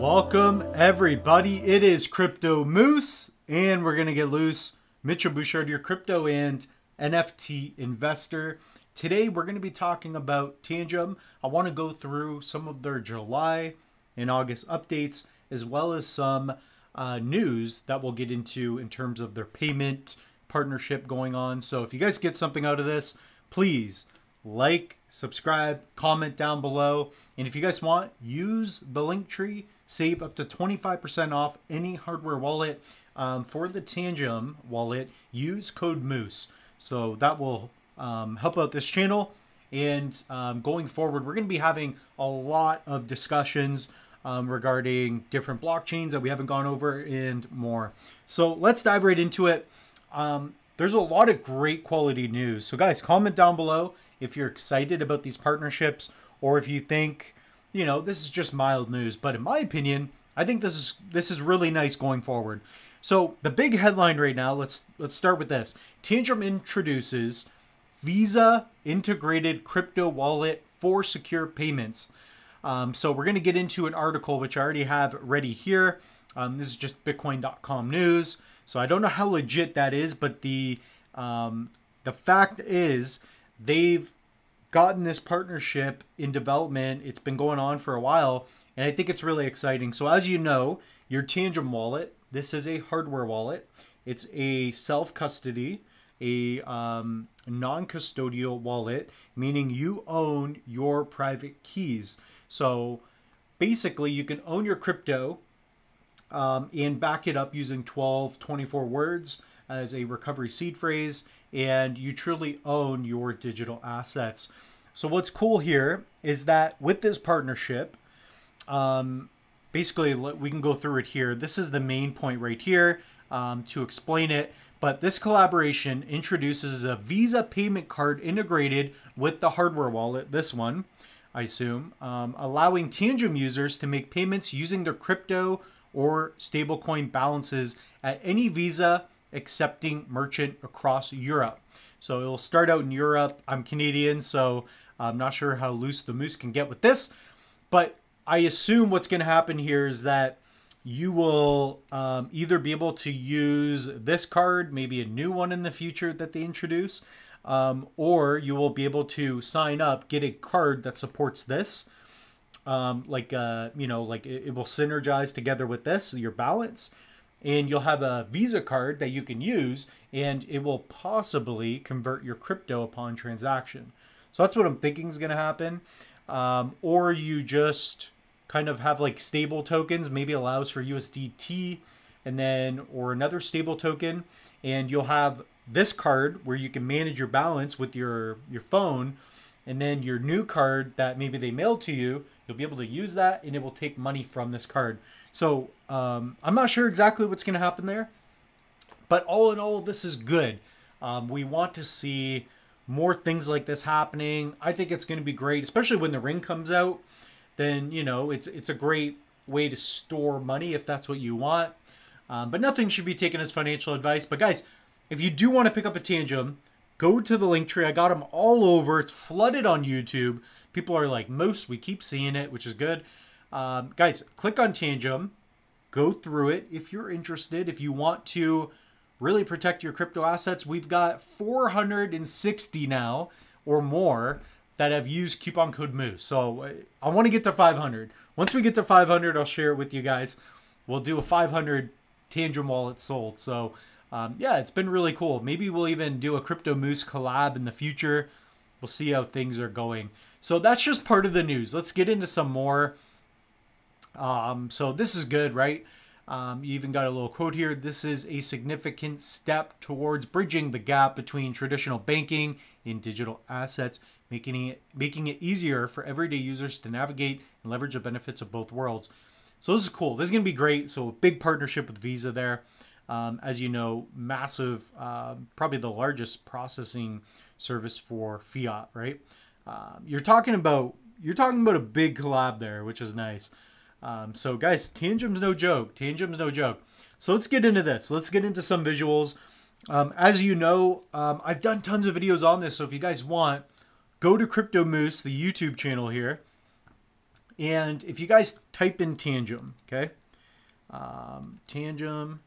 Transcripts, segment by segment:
Welcome everybody, it is Crypto Moose and we're going to get loose. Mitchell Bouchard, your crypto and NFT investor. Today we're going to be talking about Tangem. I want to go through some of their July and August updates as well as some news that we'll get into in terms of their payment partnership going on. So if you guys get something out of this, please like, subscribe, comment down below. And if you guys want, use the link tree. Save up to 25% off any hardware wallet. For the Tangem wallet, use code MOOSE. So that will help out this channel. And going forward, we're going to be having a lot of discussions regarding different blockchains that we haven't gone over and more. So let's dive right into it. There's a lot of great quality news. So guys, comment down below if you're excited about these partnerships or if you think, you know, this is just mild news. But in my opinion, I think this is really nice going forward. So the big headline right now, let's start with this. Tangem introduces Visa integrated crypto wallet for secure payments. So we're going to get into an article which I already have ready here. This is just Bitcoin.com news. So I don't know how legit that is, but the fact is they've gotten this partnership in development. It's been going on for a while, and I think it's really exciting. So as you know, your Tangem wallet, this is a hardware wallet. It's a self-custody, a non-custodial wallet, meaning you own your private keys. So basically you can own your crypto and back it up using 24 words as a recovery seed phrase, and you truly own your digital assets. So what's cool here is that with this partnership, basically we can go through it here. This is the main point right here to explain it. But this collaboration introduces a Visa payment card integrated with the hardware wallet, this one, I assume, allowing Tangem users to make payments using their crypto or stablecoin balances at any Visa accepting merchant across Europe. So it'll start out in Europe. I'm Canadian, so I'm not sure how loose the moose can get with this, but I assume what's going to happen here is that you will either be able to use this card, maybe a new one in the future that they introduce, or you will be able to sign up, get a card that supports this, you know, like it will synergize together with this, your balance. And you'll have a Visa card that you can use, and it will possibly convert your crypto upon transaction. So that's what I'm thinking is going to happen. Or you just kind of have like stable tokens, maybe allows for USDT, and then, or another stable token. And you'll have this card where you can manage your balance with your phone. And then your new card that maybe they mailed to you, you'll be able to use that, and it will take money from this card. So I'm not sure exactly what's going to happen there, but all in all, this is good. We want to see more things like this happening. I think it's going to be great, especially when the ring comes out. Then, you know, it's a great way to store money if that's what you want. But nothing should be taken as financial advice. But guys, if you do want to pick up a Tangem, go to the link tree. I got them all over. It's flooded on YouTube. People are like, Moose, we keep seeing it, which is good. Guys, click on Tangem, go through it if you're interested. If you want to really protect your crypto assets, we've got 460 now or more that have used coupon code MOOSE. So I want to get to 500. Once we get to 500, I'll share it with you guys. We'll do a 500 Tangem wallet sold. So yeah, it's been really cool. Maybe we'll even do a Crypto Moose collab in the future. We'll see how things are going. So that's just part of the news. Let's get into some more. So this is good, right? You even got a little quote here. This is a significant step towards bridging the gap between traditional banking and digital assets, making it easier for everyday users to navigate and leverage the benefits of both worlds. So this is cool. This is going to be great. So a big partnership with Visa there. As you know, massive, probably the largest processing service for fiat, right? You're talking about a big collab there, which is nice. So guys, Tangem's no joke. Tangem's no joke. So let's get into this. Let's get into some visuals. As you know, I've done tons of videos on this. So if you guys want, go to Crypto Moose, the YouTube channel here, And if you guys type in Tangem, okay, Tangem,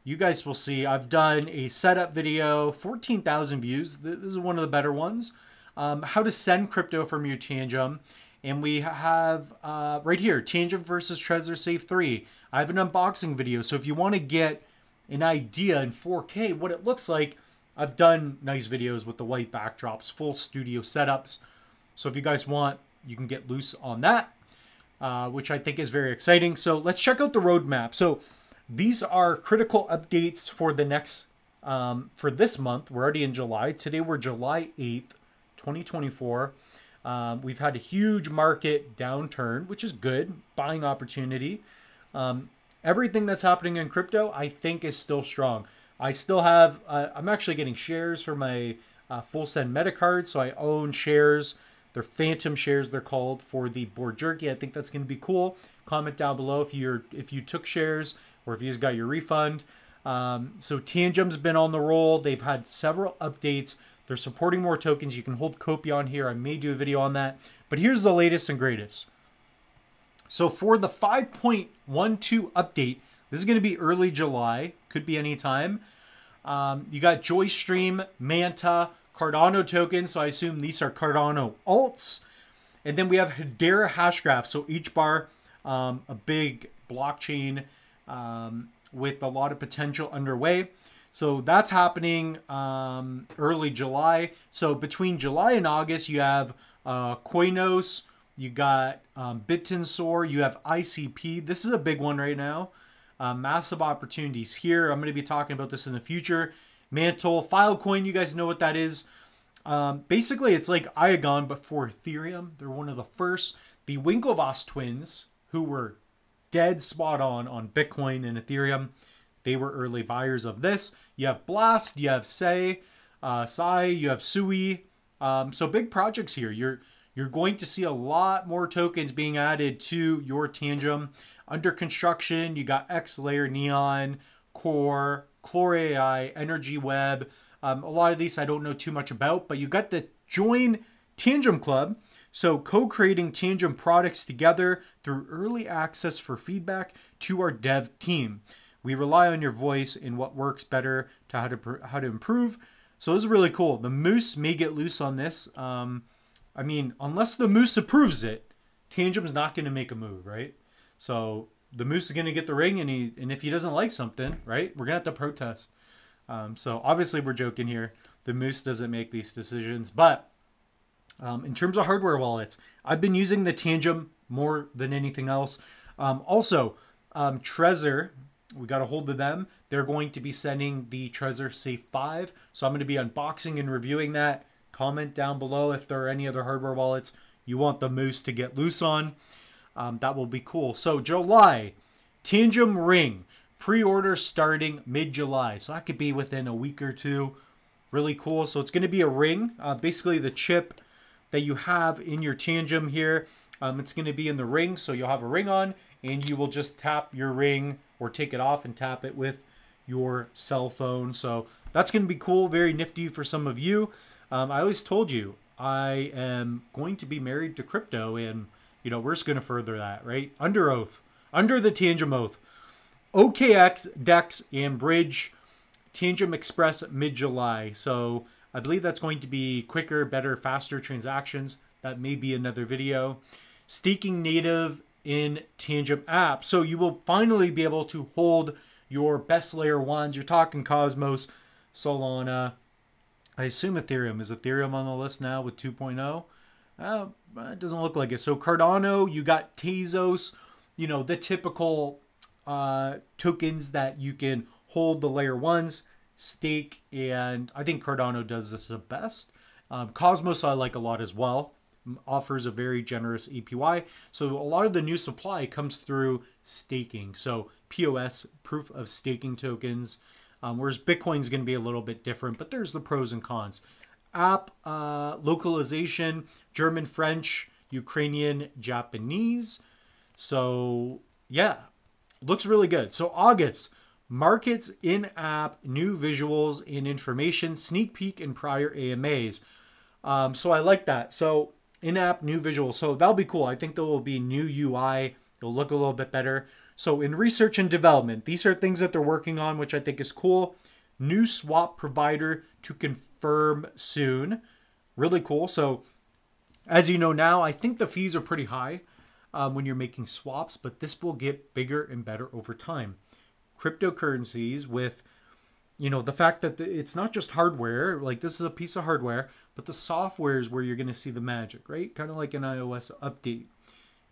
you guys will see I've done a setup video, 14,000 views. This is one of the better ones. How to send crypto from your Tangem. And we have right here, Tangem versus Trezor Safe 3. I have an unboxing video. So if you want to get an idea in 4K what it looks like, I've done nice videos with the white backdrops, full studio setups. So if you guys want, you can get loose on that, which I think is very exciting. So let's check out the roadmap. So these are critical updates for the next, for this month. We're already in July. Today we're July 8th, 2024. We've had a huge market downturn, which is good, buying opportunity. Everything that's happening in crypto, I think, is still strong. I still have, I'm actually getting shares for my full send meta card. So I own shares. They're phantom shares, they're called, for the board jerky. I think that's going to be cool. Comment down below if you took shares or if you just got your refund. So Tangem's been on the roll. They've had several updates. They're supporting more tokens. You can hold Copy on here. I may do a video on that. But here's the latest and greatest. So for the 5.12 update, this is going to be early July. Could be any time. You got Joystream, Manta, Cardano tokens. So I assume these are Cardano alts. And then we have Hedera Hashgraph. So each bar, a big blockchain with a lot of potential underway. So that's happening early July. So between July and August, you have Koinos, you got Bit-Tensor, you have ICP. This is a big one right now. Massive opportunities here. I'm going to be talking about this in the future. Mantle, Filecoin, you guys know what that is. Basically, it's like Iagon, but for Ethereum. They're one of the first. The Winklevoss twins, who were dead spot on Bitcoin and Ethereum, they were early buyers of this. You have Blast, you have Sai, you have Sui. So big projects here. You're going to see a lot more tokens being added to your Tangem. Under construction, you got X-Layer, Neon, Core, Chlore AI, Energy Web. A lot of these I don't know too much about, but you got the Join Tangem Club. So co-creating Tangem products together through early access for feedback to our dev team. We rely on your voice in what works better to how to improve. So this is really cool. The Moose may get loose on this. I mean, unless the Moose approves it, Tangem's not going to make a move, right? So the Moose is going to get the ring, and if he doesn't like something, right, we're going to have to protest. So obviously we're joking here. The Moose doesn't make these decisions. But in terms of hardware wallets, I've been using the Tangem more than anything else. Also, Trezor, we got a hold of them. They're going to be sending the Trezor Safe 5. So I'm going to be unboxing and reviewing that. Comment down below if there are any other hardware wallets you want the Moose to get loose on. That will be cool. So July, Tangem Ring. Pre-order starting mid-July. So that could be within a week or two. Really cool. So it's going to be a ring. Basically the chip that you have in your Tangem here. It's going to be in the ring. So you'll have a ring on and you will just tap your ring or take it off and tap it with your cell phone. So that's going to be cool. Very nifty for some of you. I always told you I am going to be married to crypto, and you know, we're just going to further that, right? Under oath, under the Tangem oath. OKX, DEX, and Bridge, Tangem Express mid-July. So I believe that's going to be quicker, better, faster transactions. That may be another video. Staking native in Tangem app. So you will finally be able to hold your best layer ones. You're talking Cosmos, Solana. I assume Ethereum. Is Ethereum on the list now with 2.0? It doesn't look like it. So Cardano, you got Tezos, you know, the typical tokens that you can hold the layer ones, stake, and I think Cardano does this the best. Cosmos I like a lot as well. Offers a very generous APY. So a lot of the new supply comes through staking. So POS, proof of staking tokens, whereas Bitcoin's going to be a little bit different, but there's the pros and cons. App localization, German, French, Ukrainian, Japanese. So yeah, looks really good. So August, markets in-app, new visuals and information, sneak peek and prior AMAs. So I like that. So in-app new visual. So that'll be cool. I think there will be new UI. It'll look a little bit better. So in research and development, these are things that they're working on, which I think is cool. New swap provider to confirm soon. Really cool. So as you know now, I think the fees are pretty high when you're making swaps, but this will get bigger and better over time. Cryptocurrencies with, you know, the fact that it's not just hardware, like this is a piece of hardware, but the software is where you're going to see the magic, right? Kind of like an iOS update.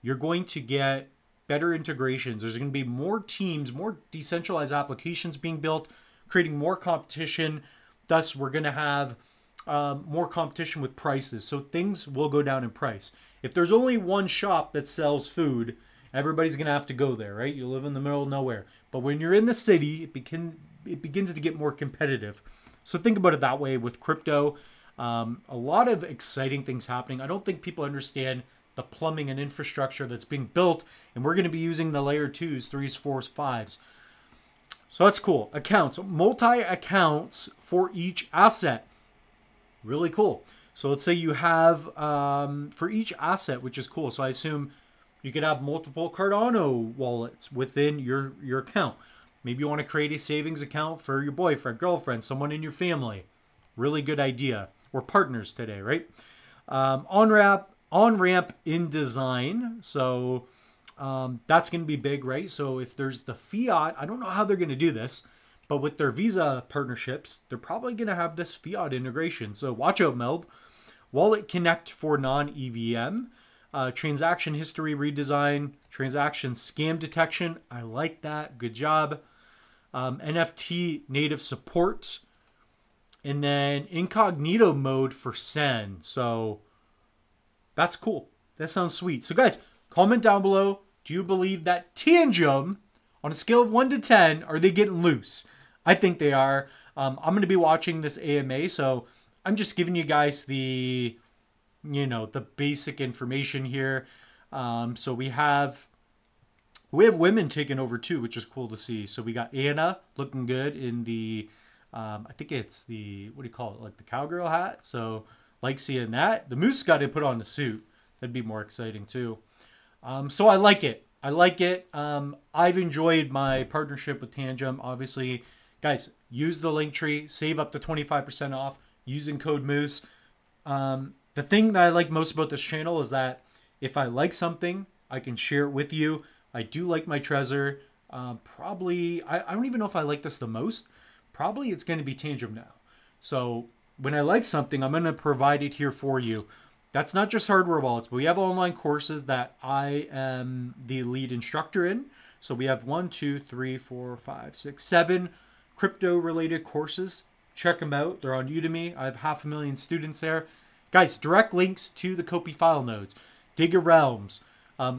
You're going to get better integrations. There's going to be more teams, more decentralized applications being built, creating more competition. Thus, we're going to have more competition with prices. So things will go down in price. If there's only one shop that sells food, everybody's going to have to go there, right? You live in the middle of nowhere. But when you're in the city, it begins to get more competitive. So think about it that way with crypto. A lot of exciting things happening. I don't think people understand the plumbing and infrastructure that's being built, and we're going to be using the layer 2s, 3s, 4s, 5s. So that's cool. Accounts, multi-accounts for each asset. Really cool. So let's say you have for each asset, which is cool. So I assume you could have multiple Cardano wallets within your account. Maybe you want to create a savings account for your boyfriend, girlfriend, someone in your family. Really good idea. We're partners today, right? On-ramp in design. So that's going to be big, right? So if there's the fiat, I don't know how they're going to do this, but with their Visa partnerships, they're probably going to have this fiat integration. So watch out, Meld. Wallet Connect for non-EVM. Transaction history redesign. Transaction scam detection. I like that. Good job. NFT native support. And then incognito mode for Sen. So that's cool. That sounds sweet. So guys, comment down below. Do you believe that Tangem, on a scale of 1 to 10, are they getting loose? I think they are. I'm going to be watching this AMA, so I'm just giving you guys the, you know, the basic information here. So we have women taking over too, which is cool to see. So we got Anna looking good in the, I think it's the, what do you call it? Like the cowgirl hat. So like seeing that. The Moose got to put on the suit. That'd be more exciting too. So I like it. I like it. I've enjoyed my partnership with Tangem. Obviously, guys, use the link tree. Save up to 25% off using code Moose. The thing that I like most about this channel is that if I like something, I can share it with you. I do like my Trezor. Probably, I don't even know if I like this the most. Probably it's going to be Tangem now. So when I like something, I'm going to provide it here for you. That's not just hardware wallets, but we have online courses that I am the lead instructor in. So we have 1, 2, 3, 4, 5, 6, 7 crypto-related courses. Check them out. They're on Udemy. I have 500,000 students there. Guys, direct links to the Kopi file nodes. Digger Realms.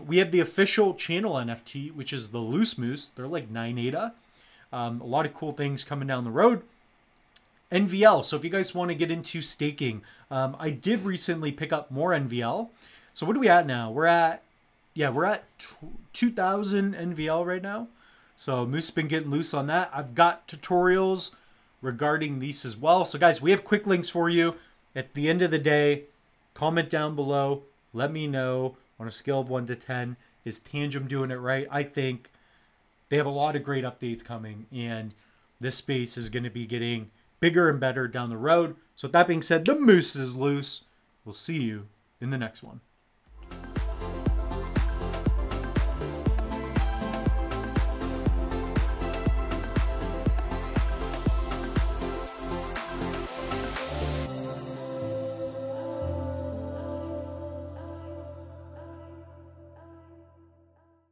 We have the official channel NFT, which is the Loose Moose. They're like 9 ADA. A lot of cool things coming down the road. NVL. So if you guys want to get into staking, I did recently pick up more NVL. So what are we at now? We're at 2,000 NVL right now. So Moose has been getting loose on that. I've got tutorials regarding these as well. So guys, we have quick links for you. At the end of the day, comment down below. Let me know on a scale of 1 to 10, is Tangem doing it right? I think they have a lot of great updates coming, and this space is going to be getting bigger and better down the road. So with that being said, the Moose is loose. We'll see you in the next one.